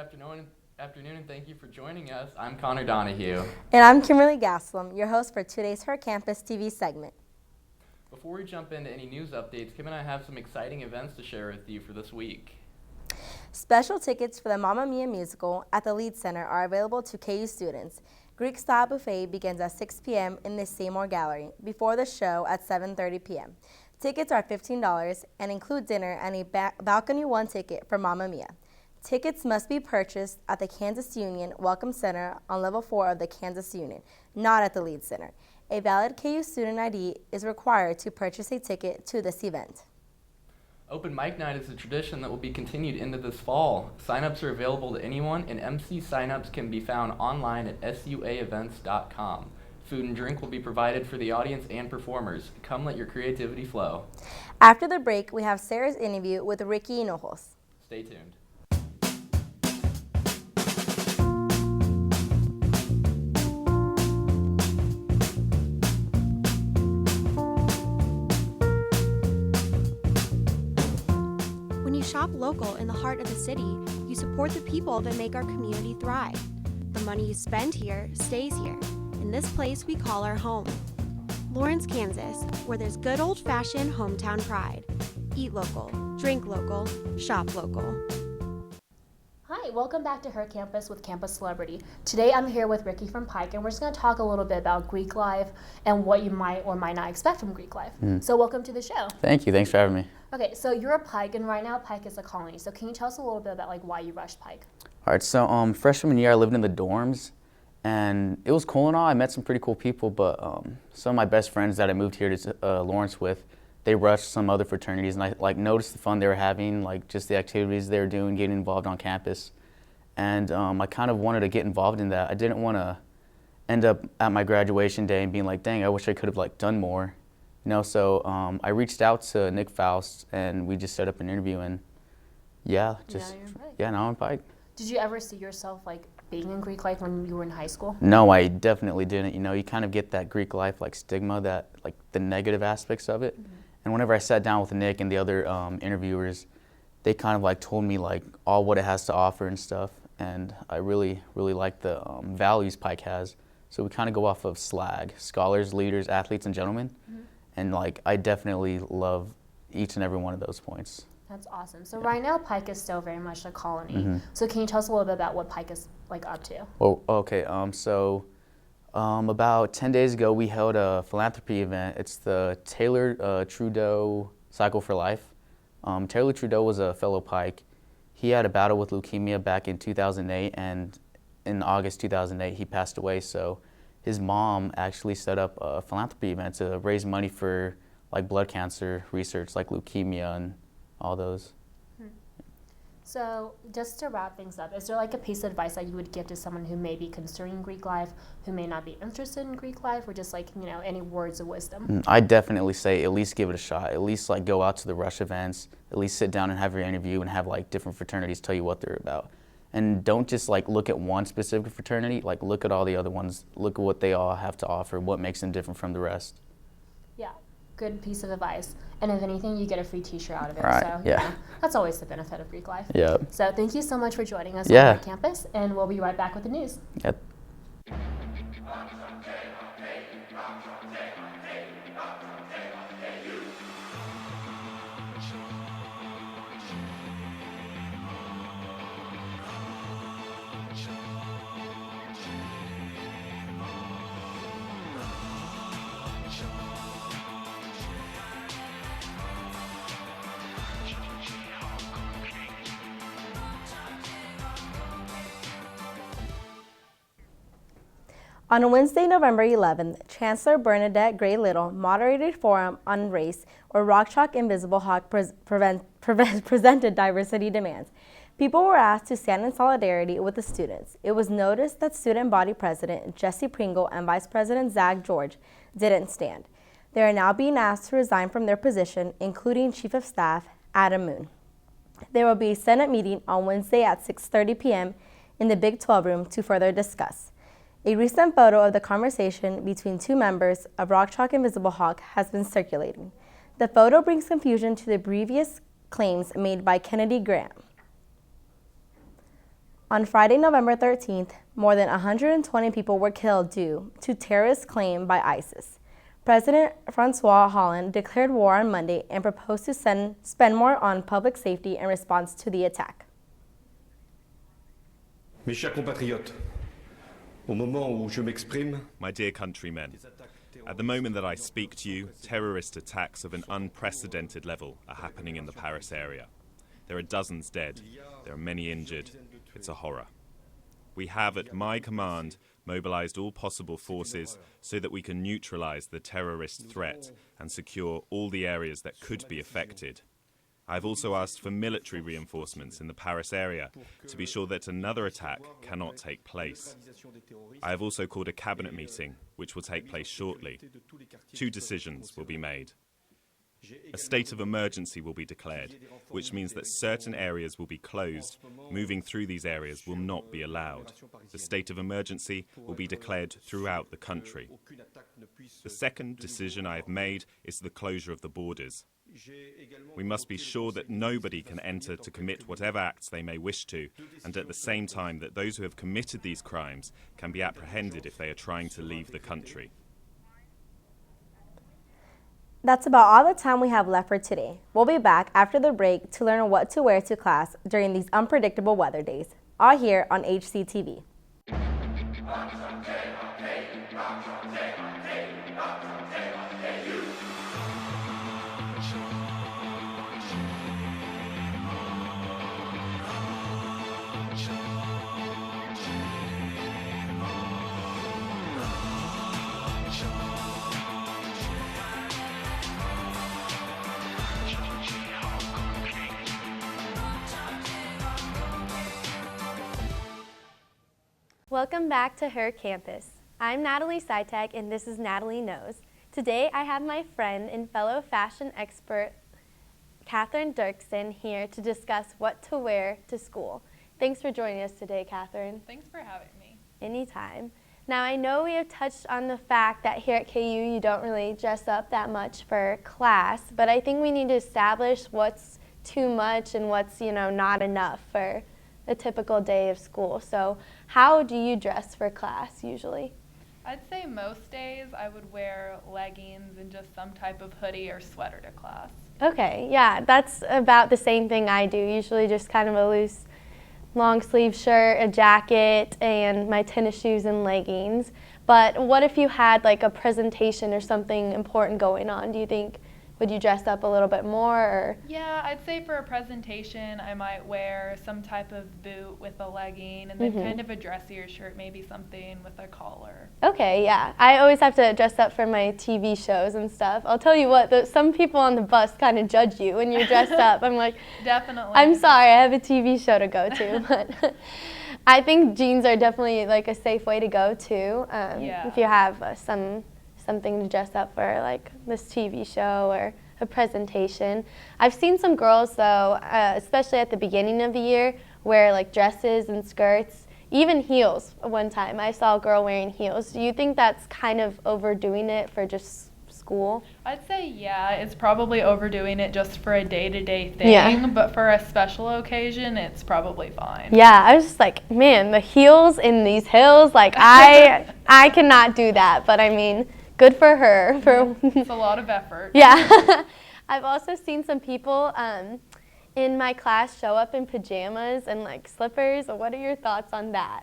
afternoon, and thank you for joining us. I'm Connor Donahue. And I'm Kimberly Gaslam, your host for today's HerCampusTV segment. Before we jump into any news updates, Kim and I have some exciting events to share with you for this week. Special tickets for the Mamma Mia musical at the Lead Center are available to KU students. Greek Style Buffet begins at 6 p.m. in the Seymour Gallery before the show at 7:30 p.m. Tickets are $15 and include dinner and a Balcony 1 ticket for Mamma Mia. Tickets must be purchased at the Kansas Union Welcome Center on level 4 of the Kansas Union, not at the Lead Center. A valid KU student ID is required to purchase a ticket to this event. Open Mic Night is a tradition that will be continued into this fall. Sign-ups are available to anyone, and MC sign-ups can be found online at suaevents.com. Food and drink will be provided for the audience and performers. Come let your creativity flow. After the break, we have Sarah's interview with Ricky Hinojos. Stay tuned. Shop local in the heart of the city, you support the people that make our community thrive. The money you spend here stays here, in this place we call our home. Lawrence, Kansas, where there's good old-fashioned hometown pride. Eat local, drink local, shop local. Hi, welcome back to Her Campus with Campus Celebrity. Today I'm here with Ricky from Pike, and we're just going to talk a little bit about Greek life and what you might or might not expect from Greek life. So welcome to the show. Thank you. Thanks for having me. Okay, so you're a Pike, and right now Pike is a colony. So can you tell us a little bit about why you rushed Pike? All right, so freshman year I lived in the dorms, and it was cool and all. I met some pretty cool people, but some of my best friends that I moved here to Lawrence with, they rushed some other fraternities, and I noticed the fun they were having, just the activities they were doing, getting involved on campus. And I kind of wanted to get involved in that. I didn't want to end up at my graduation day and being like, dang, I wish I could have done more. So I reached out to Nick Faust, and we just set up an interview, and now I'm in Pike. Did you ever see yourself being in Greek life when you were in high school? No, I definitely didn't. You kind of get that Greek life stigma, that the negative aspects of it. Mm-hmm. And whenever I sat down with Nick and the other interviewers, they kind of told me all what it has to offer and stuff, and I really like the values Pike has. So we kind of go off of SLAG, scholars, leaders, athletes, and gentlemen. Mm-hmm. And I definitely love each and every one of those points. That's awesome. So right now Pike is still very much a colony. Mm-hmm. So can you tell us a little bit about what Pike is up to? Well, okay. So about 10 days ago we held a philanthropy event. It's the Taylor Trudeau Cycle for Life. Taylor Trudeau was a fellow Pike. He had a battle with leukemia back in 2008, and in August 2008 he passed away. So his mom actually set up a philanthropy event to raise money for blood cancer research, leukemia and all those. So just to wrap things up, is there a piece of advice that you would give to someone who may be considering Greek life, who may not be interested in Greek life, or just any words of wisdom? I'd definitely say at least give it a shot. At least go out to the rush events, at least sit down and have your interview and have different fraternities tell you what they're about. And don't just look at one specific fraternity, look at all the other ones, look at what they all have to offer, what makes them different from the rest. Yeah, good piece of advice. And if anything, you get a free t-shirt out of it. Right, so yeah. That's always the benefit of Greek life. Yeah. So thank you so much for joining us on our campus, and we'll be right back with the news. Yep. On Wednesday, November 11th, Chancellor Bernadette Gray Little moderated forum on race where Rock Chalk Invisible Hawk presented diversity demands. People were asked to stand in solidarity with the students. It was noticed that Student Body President Jesse Pringle and Vice President Zach George didn't stand. They are now being asked to resign from their position, including Chief of Staff Adam Moon. There will be a Senate meeting on Wednesday at 6:30 p.m. in the Big 12 room to further discuss. A recent photo of the conversation between two members of Rock Chalk Invisible Hawk has been circulating. The photo brings confusion to the previous claims made by Kennedy Graham. On Friday, November 13th, more than 120 people were killed due to terrorist claim by ISIS. President Francois Hollande declared war on Monday and proposed to spend more on public safety in response to the attack. Mes chers compatriotes, au moment où je m'exprime, My dear countrymen, at the moment that I speak to you, terrorist attacks of an unprecedented level are happening in the Paris area. There are dozens dead, there are many injured. It's a horror. We have, at my command, mobilized all possible forces so that we can neutralize the terrorist threat and secure all the areas that could be affected. I've also asked for military reinforcements in the Paris area to be sure that another attack cannot take place. I have also called a cabinet meeting, which will take place shortly. 2 decisions will be made. A state of emergency will be declared, which means that certain areas will be closed. Moving through these areas will not be allowed. The state of emergency will be declared throughout the country. The second decision I have made is the closure of the borders. We must be sure that nobody can enter to commit whatever acts they may wish to, and at the same time that those who have committed these crimes can be apprehended if they are trying to leave the country. That's about all the time we have left for today. We'll be back after the break to learn what to wear to class during these unpredictable weather days, all here on HCTV. Welcome back to Her Campus. I'm Natalie Sytek and this is Natalie Knows. Today I have my friend and fellow fashion expert, Catherine Dirksen, here to discuss what to wear to school. Thanks for joining us today, Catherine. Thanks for having me. Anytime. Now I know we have touched on the fact that here at KU you don't really dress up that much for class, but I think we need to establish what's too much and what's, not enough for a typical day of school. So how do you dress for class usually? I'd say most days I would wear leggings and just some type of hoodie or sweater to class. Okay, yeah, that's about the same thing I do. Usually just kind of a loose long sleeve shirt, a jacket, and my tennis shoes and leggings. But what if you had like a presentation or something important going on? Do you think, would you dress up a little bit more? Or? Yeah, I'd say for a presentation I might wear some type of boot with a legging and then kind of a dressier shirt, maybe something with a collar. Okay, yeah. I always have to dress up for my TV shows and stuff. I'll tell you what, some people on the bus kind of judge you when you're dressed up. I'm like, Definitely. I'm sorry, I have a TV show to go to. But I think jeans are definitely like a safe way to go too. If you have something to dress up for, like this TV show or a presentation. I've seen some girls though, especially at the beginning of the year, wear like dresses and skirts, even heels. One time I saw a girl wearing heels. Do you think that's kind of overdoing it for just school? I'd say yeah, it's probably overdoing it just for a day-to-day thing, but for a special occasion it's probably fine. Yeah, I was just like, man, the heels in these hills, like I cannot do that, but I mean, good for her. It's a lot of effort. Yeah. I've also seen some people in my class show up in pajamas and like slippers. What are your thoughts on that?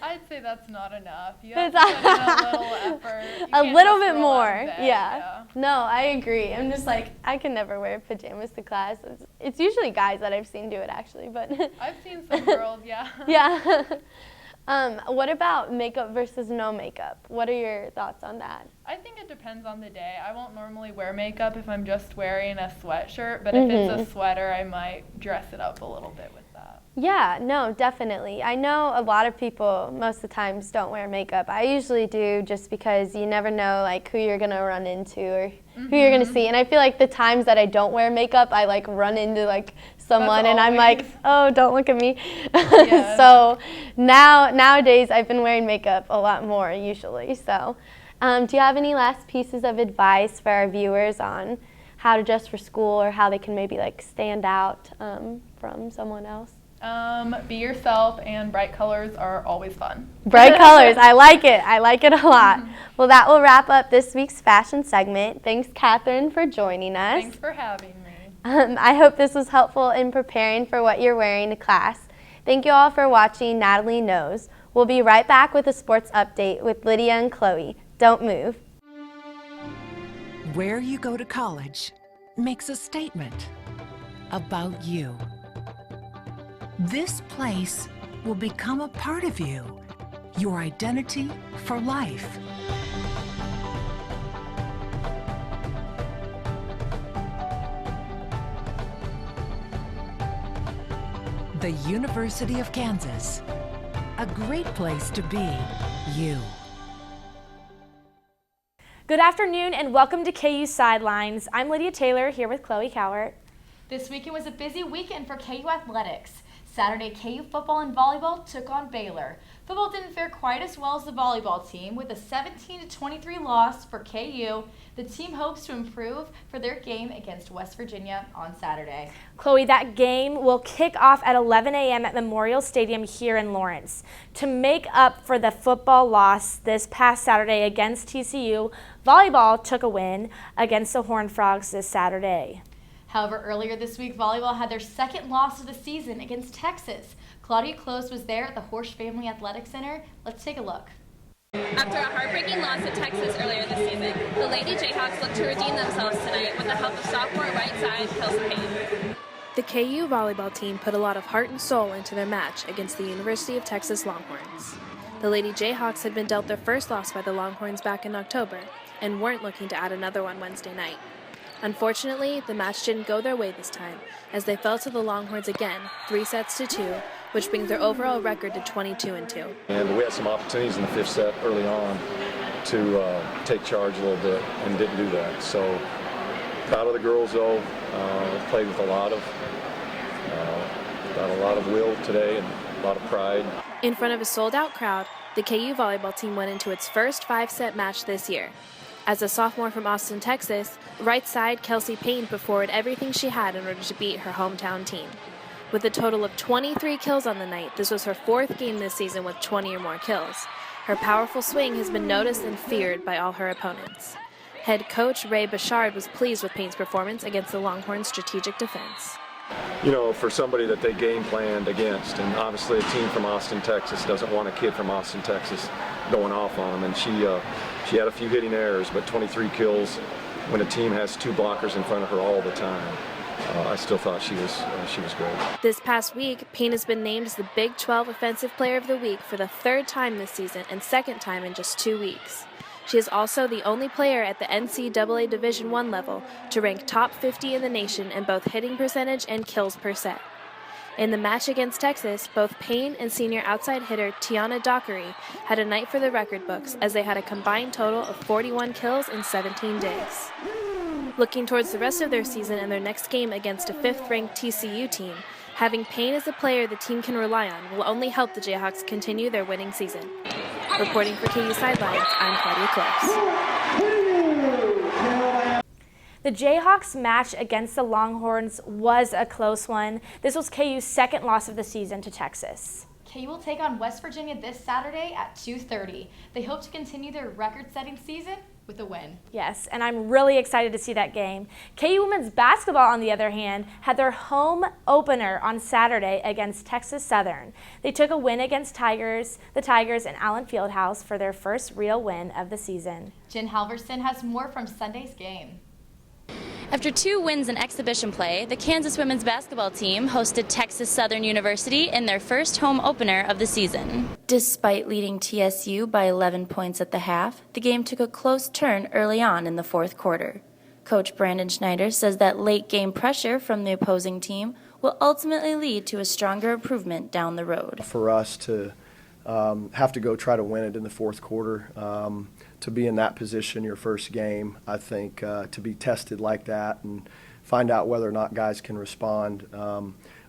I'd say that's not enough. You have to put in a little effort. A little bit more. Yeah. No, I agree. I'm just like, I can never wear pajamas to class. It's usually guys that I've seen do it actually, but I've seen some girls, yeah. Yeah. What about makeup versus no makeup? What are your thoughts on that? I think it depends on the day. I won't normally wear makeup if I'm just wearing a sweatshirt, but if it's a sweater, I might dress it up a little bit with that. Yeah, no, definitely. I know a lot of people most of the times don't wear makeup. I usually do just because you never know like who you're going to run into or who you're going to see. And I feel like the times that I don't wear makeup, I like run into like someone and I'm like, oh, don't look at me. Yeah. So nowadays I've been wearing makeup a lot more usually. So do you have any last pieces of advice for our viewers on how to dress for school or how they can maybe like stand out from someone else? Be yourself, and bright colors are always fun. Bright colors. I like it. I like it a lot. Well, that will wrap up this week's fashion segment. Thanks, Catherine, for joining us. Thanks for having me. I hope this was helpful in preparing for what you're wearing to class. Thank you all for watching Natalie Knows. We'll be right back with a sports update with Lydia and Chloe. Don't move. Where you go to college makes a statement about you. This place will become a part of you, your identity for life. The University of Kansas, a great place to be you. Good afternoon and welcome to KU Sidelines. I'm Lydia Taylor here with Chloe Cowart. This weekend was a busy weekend for KU athletics. Saturday, KU football and volleyball took on Baylor. Football didn't fare quite as well as the volleyball team with a 17-23 loss for KU. The team hopes to improve for their game against West Virginia on Saturday. Chloe, that game will kick off at 11 a.m. at Memorial Stadium here in Lawrence. To make up for the football loss this past Saturday against TCU, volleyball took a win against the Horned Frogs this Saturday. However, earlier this week, volleyball had their second loss of the season against Texas. Claudia Close was there at the Horsch Family Athletic Center. Let's take a look. After a heartbreaking loss to Texas earlier this season, the Lady Jayhawks look to redeem themselves tonight with the help of sophomore right side Kelsey Payne. The KU volleyball team put a lot of heart and soul into their match against the University of Texas Longhorns. The Lady Jayhawks had been dealt their first loss by the Longhorns back in October and weren't looking to add another one Wednesday night. Unfortunately, the match didn't go their way this time, as they fell to the Longhorns again, 3-2, which brings their overall record to 22-2. And we had some opportunities in the fifth set early on to take charge a little bit and didn't do that. So proud of the girls though. Played with a lot of will today and a lot of pride. In front of a sold-out crowd, the KU volleyball team went into its first 5-set match this year. As a sophomore from Austin, Texas, right side Kelsey Payne put forward everything she had in order to beat her hometown team. With a total of 23 kills on the night, this was her fourth game this season with 20 or more kills. Her powerful swing has been noticed and feared by all her opponents. Head coach Ray Bouchard was pleased with Payne's performance against the Longhorns' strategic defense. You know, for somebody that they game planned against, and obviously a team from Austin, Texas doesn't want a kid from Austin, Texas going off on them, and she had a few hitting errors, but 23 kills when a team has two blockers in front of her all the time. I still thought she was great. This past week, Payne has been named as the Big 12 Offensive Player of the Week for the third time this season and second time in just 2 weeks. She is also the only player at the NCAA Division I level to rank top 50 in the nation in both hitting percentage and kills per set. In the match against Texas, both Payne and senior outside hitter Tiana Dockery had a night for the record books as they had a combined total of 41 kills in 17 days. Looking towards the rest of their season and their next game against a 5th-ranked TCU team, having Payne as a player the team can rely on will only help the Jayhawks continue their winning season. Reporting for KU Sidelines, I'm Claudia Close. The Jayhawks match against the Longhorns was a close one. This was KU's second loss of the season to Texas. KU will take on West Virginia this Saturday at 2:30. They hope to continue their record-setting season with a win. Yes, and I'm really excited to see that game. KU women's basketball, on the other hand, had their home opener on Saturday against Texas Southern. They took a win against the Tigers in Allen Fieldhouse for their first real win of the season. Jen Halverson has more from Sunday's game. After 2 wins in exhibition play, the Kansas women's basketball team hosted Texas Southern University in their first home opener of the season. Despite leading TSU by 11 points at the half, the game took a close turn early on in the fourth quarter. Coach Brandon Schneider says that late game pressure from the opposing team will ultimately lead to a stronger improvement down the road. For us to have to go try to win it in the fourth quarter, to be in that position your first game, I think to be tested like that and find out whether or not guys can respond,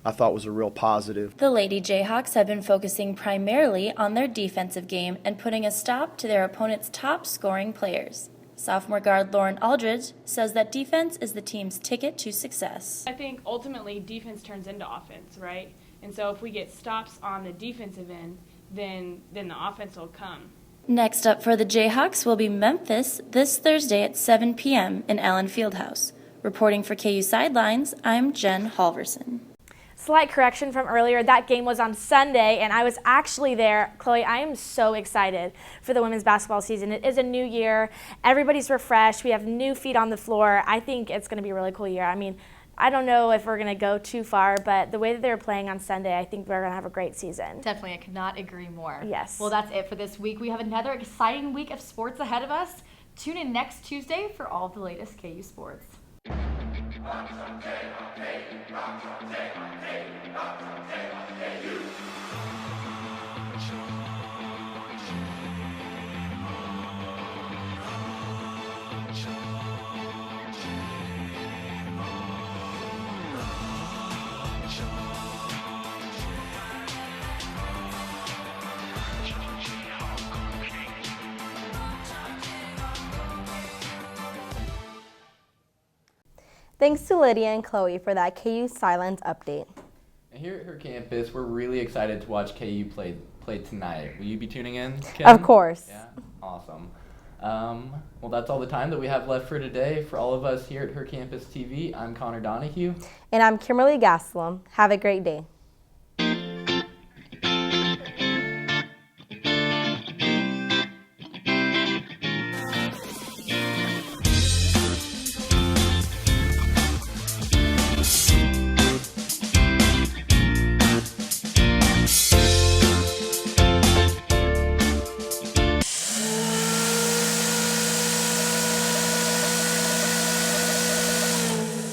I thought was a real positive. The Lady Jayhawks have been focusing primarily on their defensive game and putting a stop to their opponent's top scoring players. Sophomore guard Lauren Aldridge says that defense is the team's ticket to success. I think ultimately defense turns into offense, right? And so if we get stops on the defensive end, then the offense will come. Next up for the Jayhawks will be Memphis this Thursday at 7 p.m. in Allen Fieldhouse. Reporting for KU Sidelines, I'm Jen Halverson. Slight correction from earlier, that game was on Sunday, and I was actually there. Chloe, I am so excited for the women's basketball season. It is a new year. Everybody's refreshed. We have new feet on the floor. I think it's going to be a really cool year. I mean, I don't know if we're going to go too far, but the way that they were playing on Sunday, I think we're going to have a great season. Definitely, I could not agree more. Yes. Well, that's it for this week. We have another exciting week of sports ahead of us. Tune in next Tuesday for all the latest KU sports. Thanks to Lydia and Chloe for that KU Silence update. And here at her campus, we're really excited to watch KU play tonight. Will you be tuning in, Kim? Of course. Yeah, awesome. Well, that's all the time that we have left for today. For all of us here at HerCampusTV, I'm Connor Donahue. And I'm Kimberly Gastelum. Have a great day.